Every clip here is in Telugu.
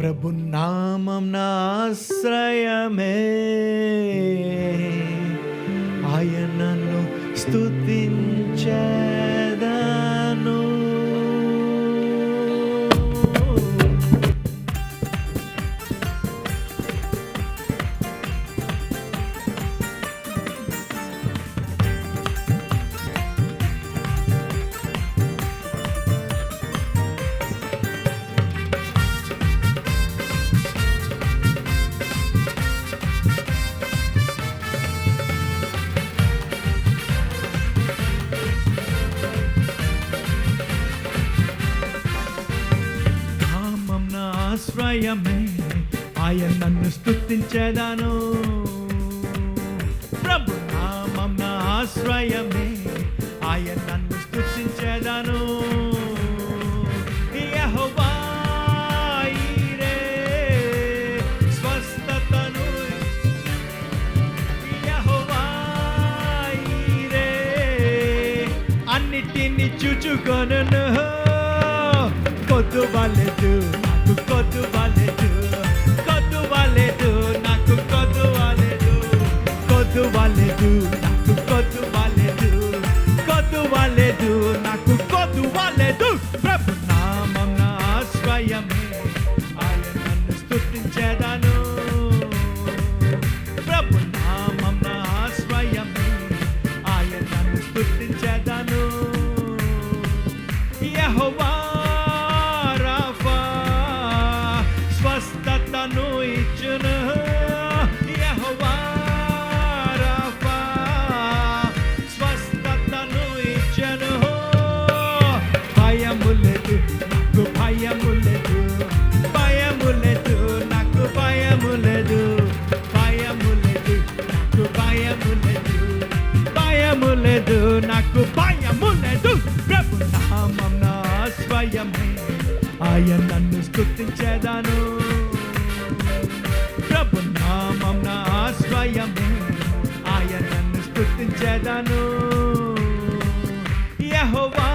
ప్రభు నామం నా ఆశ్రయమే, ఆయనను స్తుతించెదను. ఆశ్రయమే, ఆయన నన్ను స్తుతించెదను. ప్రభు నామం నా ఆశ్రయమే, ఆయన నన్ను స్తుతించెదను. యెహోవా ఈరే స్వస్థతను, యెహోవా ఈరే అన్నిటిని చూచుకొనును. కొద్దువలెదు కొద్దువలెదు, కొద్దువలెదు నాకు కొద్దువలెదు, కొద్దువలెదు నాకు కొద్దువలెదు, కొద్దువలెదు నాకు కొద్దువలెదు. ప్రభు నామం నా ఆశ్రయమే, ఆయన నన్ను స్తుతించెదను. ప్రభు నామం నా ఆశ్రయమే, ఆయన నన్ను స్తుతించెదను. యెహోవా స్వస్థతను ఇచ్చును. యెహోవా రాఫా స్వస్థతను ఇచ్చును. భయము లేదు నాకు, భయము లేదు, భయము లేదు నాకు, భయము లేదు, భయము లేదు నాకు, భయము లేదు, భయము లేదు నాకు, భయము లేదు. ప్రభు నామం నా ఆశ్రయమే, ఆయన నన్ను స్తుతించెదను. ప్రభు నామం నా ఆశ్రయమే, ఆయన నన్ను స్తుతించెదను. యెహోవా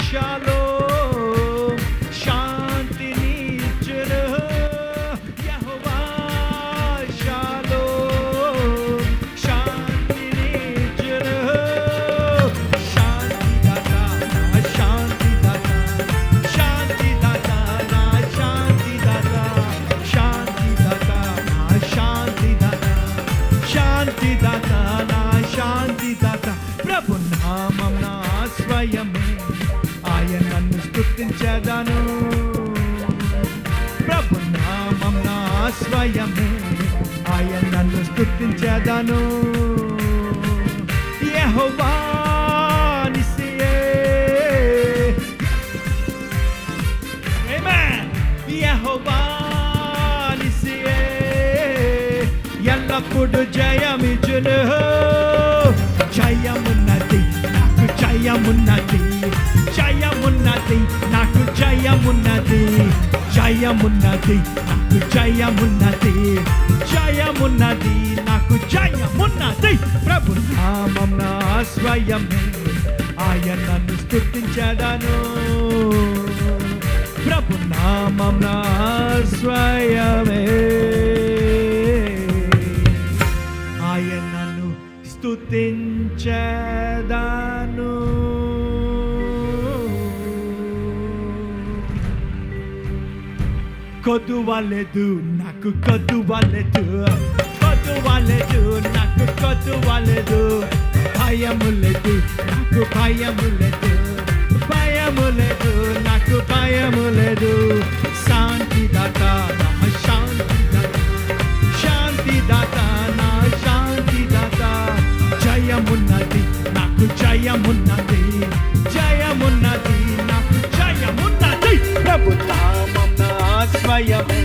షాలోమ్ శాంతిని ఇచ్చును. యెహోవా షాలోమ్ శాంతిని ఇచ్చును. శాంతిదాత నా శాంతిదాత, శాంతిదాత నా శాంతిదాత, శాంతిదాత నా శాంతిదాత, శాంతిదాత నా శాంతిదాత. ప్రభు నామం నా ఆశ్రయమే, ఆయన నన్ను స్తుతించెదను. ప్రభు నామం నా ఆశ్రయమే, ఆయన నన్ను స్తుతించెదను. యెహోవా నిస్సియే, ఆమేన్. యెహోవా నిస్సియే ఎల్లప్పుడు జయమిచ్చును. జయమున్నది నాకు, జయమున్నది, జయమున్నది నాకు, జయమున్నది, జయమున్నది నాకు, జయమున్నది, జయమున్నది నాకు, జయమున్నది. ప్రభు నామం నా ఆశ్రయమే, ఆయన నన్ను స్తుతించెదను. ప్రభు నామం నా ఆశ్రయమే, ఆయన నన్ను స్తుతించెదను. కొద్దువలెదు నాకు, కొద్దువలెదు, కొద్దువలెదు నాకు, కొద్దువలెదు. భయము లేదు నాకు, భయము లేదు, భయము లేదు నాకు, భయము లేదు. శాంతిదాత నా శాంతిదాత, శాంతిదాత నా శాంతిదాత. జయమున్నది నాకు, జయమున్నది, జయమున్నది నాకు, జయమున్నది. ప్రభు నామం నా ఆశ్రయమే,